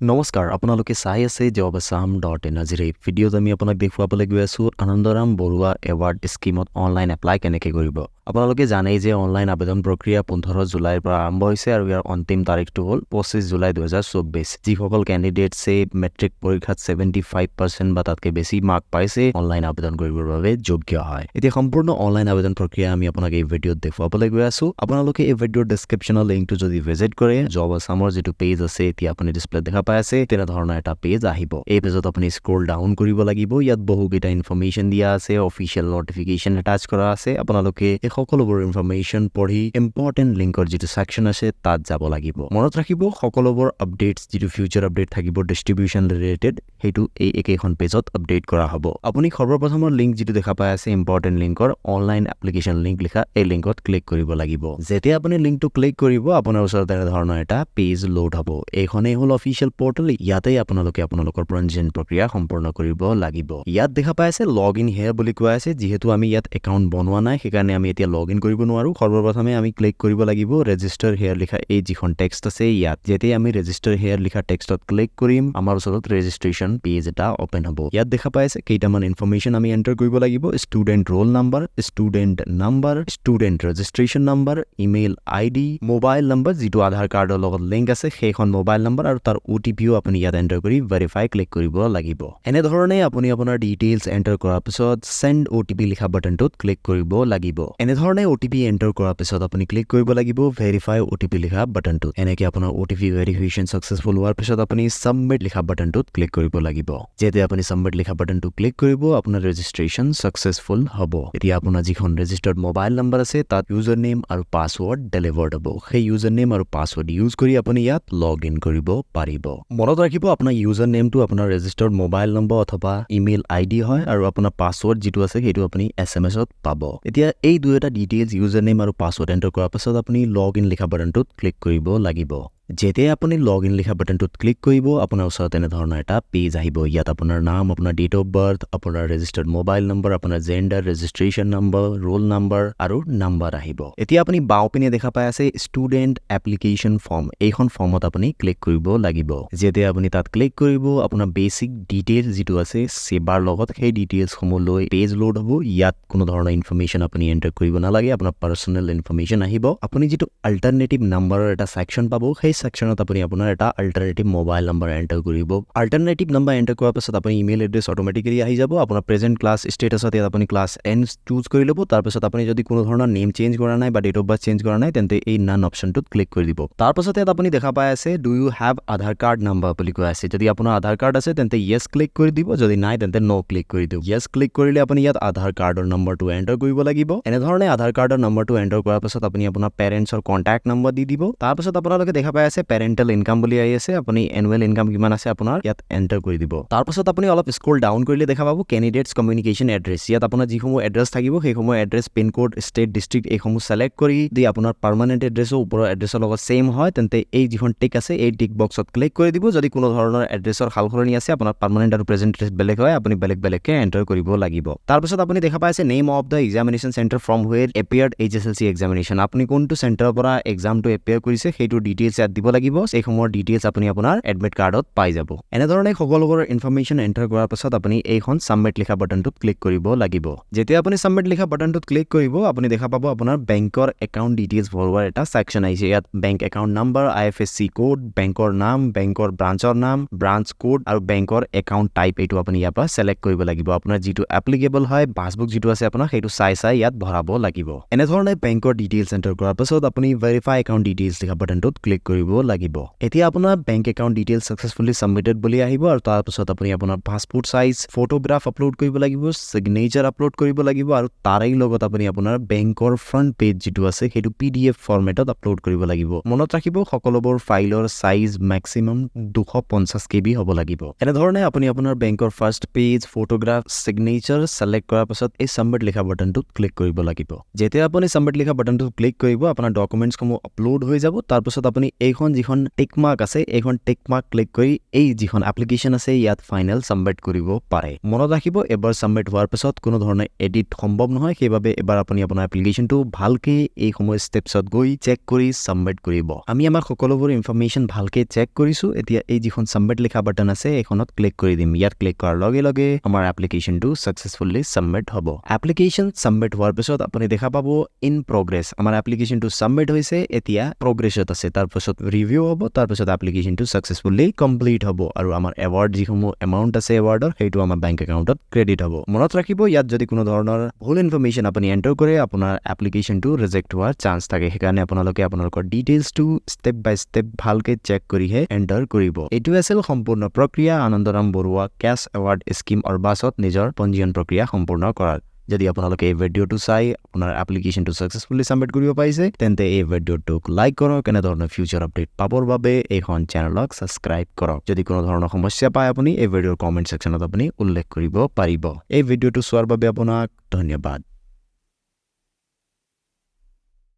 নমস্কাৰ আপোনালোকে চাই আছে jobassam.in আজিৰ এই ভিডিঅ'ত আমি আপোনাক দেখুৱাবলৈ গৈ আছো আনন্দৰাম বৰুৱা এৱাৰ্ড স্কিমত অনলাইন এপ্লাই কেনেকৈ কৰিব আপোনালোকে জানেই যে অনলাইন আবেদন প্ৰক্ৰিয়া 15 জুলাইৰ পৰা আৰম্ভ হৈছে আৰু ইয়াৰ অন্তিম তাৰিখটো হ'ল 25 জুলাই 2024 যিসকল ক্যান্ডিডেটছে মেট্ৰিক পৰীক্ষাত 75% বা তাতকৈ বেছি মাৰ্ক পাইছে অনলাইন আবেদন কৰিবৰ বাবে যোগ্য হয় এতিয়া সম্পূৰ্ণ অনলাইন আবেদন প্ৰক্ৰিয়া আমি আপোনাক এই ভিডিঅ'ত দেখুৱাবলৈ গৈ আছো আপোনালোকে এই ভিডিঅ'ৰ ডেসক্ৰিপচনৰ লিংকটো যদি ভিজিট কৰে জবাছামৰ যেটো পেজ আছে এতিয়া আপুনি ডিসপ্লে দেখা পাই আছে তেনে ধৰণৰ এটা পেজ আহিব এই পেজত আপুনি স্ক্ৰল ডাউন কৰিব লাগিব ইয়াত বহুকেইটা ইনফৰমেশন দিয়া আছে অফিচিয়েল নটিফিকেশন এটাচ কৰা আছে আপোনালোকে এই সকলোবোৰ ইনফৰমেশন পঢ়ি ইম্পৰ্টেন্ট লিংকৰ যেটো সেকশন আছে তাত যাব লাগিব মনত ৰাখিব সকলোবোৰ আপডেটস যেটো ফিউচাৰ আপডেট থাকিব ডিস্ট্ৰিবিউশন ৰিলেটেড হেতু এই একেখন পেজত আপডেট কৰা হ'ব আপুনি সৰ্বপ্ৰথমৰ লিংক যেটো দেখা পাই আছে ইম্পৰ্টেন্ট লিংকৰ অনলাইন এপ্লিকেশন লিংক লিখা এই লিংকত ক্লিক কৰিব লাগিব যেতিয়া আপুনি লিংকটো ক্লিক কৰিব আপোনাৰ ওচৰত এনে ধৰণৰ এটা পেজ লোড হ'ব এইখনেই হ'ল অফিচিয়েল পোৰ্টেল ইয়াতে আপোনালোকে আপোনালোকৰ পঞ্জীয়ন প্ৰক্ৰিয়া সম্পূৰ্ণ কৰিব লাগিব ইয়াত দেখা পাই আছে লগইন হিয়াৰ বুলি কোৱা আছে যেহেতু আমি ইয়াত একাউন্ট বনোৱা নাই সেইকাৰণে আমি এতিয়া লগইন কৰিব নোৱাৰো সৰ্বপ্ৰথমে আমি ক্লিক কৰিব লাগিব ৰেজিষ্টাৰ হিয়াৰ লিখা এই যিখন টেক্সট আছে ইয়াত যেতিয়া আমি ৰেজিষ্টাৰ হিয়াৰ লিখা টেক্সটত ক্লিক কৰিম আমাৰ ওচৰত ৰেজিষ্ট্ৰেচন পেজ এটা ওপেন হ'ব ইয়াত দেখা পাই আছে কেইটামান ইনফৰমেশন আমি এন্টাৰ কৰিব লাগিব student roll number student registration number email ID mobile number যেটো আধাৰ কাৰ্ডৰ লগত লিংক আছে সেইখন মোবাইল নাম্বাৰ আৰু তাৰ ওটিপিও আপুনি ইয়াত এন্টাৰ কৰি ভেৰিফাই ক্লিক কৰিব লাগিব এনে ধৰণে আপুনি আপোনাৰ ডিটেইলছ এন্টাৰ কৰাৰ পিছত সেন্ড ওটিপি লিখা বাটনটোত ক্লিক কৰিব লাগিব এনে ধৰণে ওটিপি এন্টাৰ কৰাৰ পিছত আপুনি ক্লিক কৰিব লাগিব ভেৰিফাই ওটিপি লিখা বাটনটোত এনেকৈ আপোনাৰ ওটিপি ভেৰিফিকেশন সাকসেসফুল হোৱাৰ পিছত আপুনি সাবমিট লিখা বাটনটোত ক্লিক কৰিব লাগিব যেতিয়া আপুনি সাবমিট লিখা বাটনটো ক্লিক কৰিব আপোনাৰ ৰেজিষ্ট্ৰেচন সাকসেসফুল হ'ব এতিয়া আপোনাৰ যিখন ৰেজিষ্টাৰ্ড মোবাইল নাম্বাৰ আছে তাত ইউজাৰ নেম আৰু পাছৱৰ্ড ডেলিভাৰ্ড হ'ব সেই ইউজাৰ নেম আৰু পাছৱৰ্ড ইউজ কৰি আপুনি ইয়াত লগইন কৰিব পাৰিব মনত ৰাখিব আপোনাৰ ইউজাৰ নেমটো আপোনাৰ ৰেজিষ্টাৰ্ড মোবাইল নম্বৰ অথবা ইমেইল আইডি হয় আৰু আপোনাৰ পাছৱৰ্ড যেটো আছে সেইটো আপুনি এছএমএছত পাব এতিয়া এই দুটা ডিটেইলছ ইউজাৰ নেম আৰু পাছৱৰ্ড এন্টাৰ কৰাৰ পিছত আপুনি লগইন লিখা বাটনটোত ক্লিক কৰিব লাগিব যেতিয়া আপুনি লগইন লিখা বাটনটোত ক্লিক কৰিব আপোনাৰ ওচৰত এনে ধৰণৰ এটা পেজ আহিব ইয়াত আপোনাৰ নাম আপোনাৰ ডেট অফ বাৰ্থ আপোনাৰ ৰেজিষ্টাৰ্ড মোবাইল নম্বৰ আপোনাৰ gender registration number roll number আৰু নাম্বাৰ আহিব এতিয়া আপুনি বাওপিনে দেখা পাই আছে ষ্টুডেন্ট এপ্লিকেশন ফৰ্ম এইখন ফৰ্মত আপুনি ক্লিক কৰিব লাগিব যেতিয়া আপুনি তাত ক্লিক কৰিব আপোনাৰ বেসিক ডিটেইলছ যেটো আছে সেবাৰ লগত সেই ডিটেইলছ সমূহ লৈ পেজ লোড হ'ব ইয়াত কোনো ধৰণৰ ইনফৰমেশন আপুনি এন্টাৰ কৰিব নালাগে আপোনাৰ পাৰ্সোনেল ইনফৰমেশন আহিব আপুনি যেটো অল্টাৰনেটিভ নাম্বাৰৰ এটা সেকশন পাব সেই সেকশনত আপুনি আপোনাৰ এটা অল্টাৰনেটিভ মোবাইল নাম্বাৰ এন্টাৰ কৰিব অল্টাৰনেটিভ নাম্বাৰ এন্টাৰ কৰাৰ পিছত আপুনি ইমেইল এড্ৰেছ অটোমেটিক্যালি আহি যাব আপোনাৰ প্ৰেজেন্ট ক্লাছ ষ্টেটাছত ইয়াত আপুনি ক্লাছ এন চুজ কৰি ল'ব তাৰ পিছত আপুনি যদি কোনো ধৰণৰ নেম চেঞ্জ কৰা নাই বা ডেট অফ বাৰ্থ চেঞ্জ কৰা নাই তেন্তে এই নান অপচনটোত ক্লিক কৰি দিব তাৰ পিছত ইয়াত আপুনি দেখা পাই আছে do you have Aadhaar card number বুলি কোৱা আছে যদি আপোনাৰ আধাৰ কাৰ্ড আছে তেন্তে ইয়েস ক্লিক কৰি দিব যদি নাই তেন্তে নো ক্লিক কৰি দিও ইয়েস ক্লিক কৰিলে আপুনি ইয়াত আধাৰ কাৰ্ডৰ নম্বৰটো এন্টাৰ কৰিব লাগিব এনে ধৰণে আধাৰ কাৰ্ডৰ নম্বৰটো এন্টাৰ কৰাৰ পিছত আপুনি আপোনাৰ পেৰেন্টছৰ কন্টাক্ট নম্বৰ দি দিব তাৰ পিছত আপোনালোকে দেখা পাই আছে পেৰেন্টাল ইনকাম বুলি আহি আছে আপুনি এনুৱেল ইনকাম কিমান আছে আপোনাৰ ইয়াত এন্টাৰ কৰি দিব তাৰ পিছত আপুনি অলপ স্ক্ৰল ডাউন কৰিলে দেখা পাব ক্যান্ডিডেটস কমিউনিকেশন এড্ৰেছ ইয়াত আপোনাৰ যিসমূহ এড্ৰেছ থাকিব সেইসমূহ address pin code state district এইসমূহ সিলেক্ট কৰি দি আপোনাৰ পাৰ্মানেন্ট এড্ৰেছৰ ওপৰৰ এড্ৰেছৰ লগত সেম হয় তেন্তে এই যিখন টিক আছে এই টিক বক্সত ক্লিক কৰি দিব যদি কোনো ধৰণৰ এড্ৰেছৰ খালখলনি আছে আপোনাৰ পাৰ্মানেন্ট আৰু প্ৰেজেন্ট এড্ৰেছ বেলেগ হয় আপুনি বেলেগকে এন্টাৰ কৰিব লাগিব তাৰ পিছত আপুনি দেখা পাইছে name of the examination centre from where appeared HSLC examination আপুনি কোনটো সেন্টাৰৰ পৰা এক্সামটো এপিয়াৰ কৰিছে সেইটো ডিটেইলছ ইয়াত দিব লাগিব এইসমূহৰ ডিটেইলছ আপুনি আপোনাৰ এডমিট কাৰ্ডত পাই যাব এনে ধৰণে সকলোবোৰ ইনফৰমেশন এন্টাৰ কৰাৰ পিছত আপুনি এইখন সাবমিট লিখা বাটনটোত ক্লিক কৰিব লাগিব যেতিয়া আপুনি সাবমিট লিখা বাটনটোত ক্লিক কৰিব আপুনি দেখা পাব আপোনাৰ বেংকৰ একাউন্ট ডিটেইলছ ভৰোৱাৰ এটা সেকশন আহিছে ইয়াত bank account number IFSC code বেংকৰ নাম বেংকৰ ব্ৰাঞ্চৰ নাম ব্ৰাঞ্চ কোড আৰু বেংকৰ একাউন্ট টাইপ এইটো আপুনি ইয়াৰ পৰা সিলেক্ট কৰিব লাগিব আপোনাৰ যেটো এপ্লিকেবল হয় পাসবুক যেটো আছে আপোনাৰ সেইটো চাই ইয়াত ভৰাব লাগিব এনে ধৰণে বেংকৰ ডিটেইলছ এন্টাৰ কৰাৰ পিছত আপুনি ভেৰিফাই একাউন্ট ডিটেইলছ লিখা বাটনটোত ক্লিক কৰিব লাগিব এতিয়া আপোনাৰ bank account details successfully submitted বুলি আহিব আৰু তাৰ পিছত আপুনি আপোনাৰ পাসপোৰ্ট সাইজ ফটোগ্ৰাফ আপলোড কৰিব লাগিব সিগনেচাৰ আপলোড কৰিব লাগিব আৰু তাৰেই লগত আপুনি আপোনাৰ বেংকৰ ফ্ৰন্ট পেজ যেটো আছে সেইটো PDF ফৰমেটত আপলোড কৰিব লাগিব মনত ৰাখিব সকলোবোৰ ফাইলৰ সাইজ ম্যাক্সিমাম 250 KB হ'ব লাগিব এনে ধৰণে আপুনি আপোনাৰ বেংকৰ first page photograph signature select কৰাৰ পিছত এই সাবমিট লিখা বাটনটোত ক্লিক কৰিব লাগিব যেতিয়া আপুনি সাবমিট লিখা বাটনটোত ক্লিক কৰিব আপোনাৰ ডকুমেন্টছসমূহ আপলোড হৈ যাব তাৰ পিছত আপুনি এই যিখন টিক মাৰ্ক আছে এইখন টিক মাৰ্ক ক্লিক কৰি এই যিখন এপ্লিকেশন আছে ইয়াত ফাইনাল সাবমিট কৰিব পাৰে মনত ৰাখিব এবাৰ সাবমিট হোৱাৰ পিছত কোনো ধৰণৰ এডিট সম্ভৱ নহয় সেইবাবে এবাৰ আপুনি আপোনাৰ এপ্লিকেশনটো ভালকে এই সময় স্টেপছত গৈ চেক কৰি সাবমিট কৰিব আমি আমাৰ সকলোবোৰ ইনফৰমেশন ভালকে চেক কৰিছো এতিয়া এই যিখন সাবমিট লিখা বাটন আছে এইখনত ক্লিক কৰি দিম ইয়াত ক্লিক কৰাৰ লগে লগে আমাৰ এপ্লিকেশনটো সাকসেসফুলি সাবমিট হ'ব এপ্লিকেশন সাবমিট হোৱাৰ পিছত আপুনি দেখা পাব ইন প্ৰগ্ৰেছ আমাৰ এপ্লিকেশনটো সাবমিট হৈছে এতিয়া প্ৰগ্ৰেছত আছে তাৰ পিছত ৰিভিউ হ'ব তাৰ পিছত এপ্লিকেশনটো সাকসেসফুলি কমপ্লিট হ'ব আৰু আমাৰ এৱাৰ্ড যিসমূহ এমাউন্ট আছে এৱাৰ্ডৰ সেইটো আমাৰ বেংক একাউন্টত ক্ৰেডিট হ'ব মনত ৰাখিব ইয়াত যদি কোনো ধৰণৰ ভুল ইনফৰমেশন আপুনি এন্টাৰ কৰে আপোনাৰ এপ্লিকেশনটো ৰিজেক্ট হোৱাৰ চান্স থাকে সেইকাৰণে আপোনালোকে আপোনালোকৰ ডিটেইলছটো ষ্টেপ বাই ষ্টেপ ভালকে চেক কৰিহে এন্টাৰ কৰিব এইটো আছিল সম্পূৰ্ণ প্ৰক্ৰিয়া Anandaram Baruah cash award scheme ARBASত নিজৰ পঞ্জীয়ন প্ৰক্ৰিয়া সম্পূৰ্ণ কৰাৰ যদি আপোনালোকে এই ভিডিওটো চাই আপোনাৰ এপ্লিকেশনটো সাকসেসফুলি সাবমিট কৰিব পাৰিছে তেন্তে এই ভিডিওটোক লাইক কৰক এনে ধৰণৰ ফিউচাৰ আপডেট পাবৰ বাবে এইখন চেনেলক সাবস্ক্ৰাইব কৰক যদি কোনো ধৰণৰ সমস্যা পায় আপুনি এই ভিডিওৰ কমেন্ট সেকশনত আপুনি উল্লেখ কৰিব পাৰিব এই ভিডিওটো চোৱাৰ বাবে আপোনাক ধন্যবাদ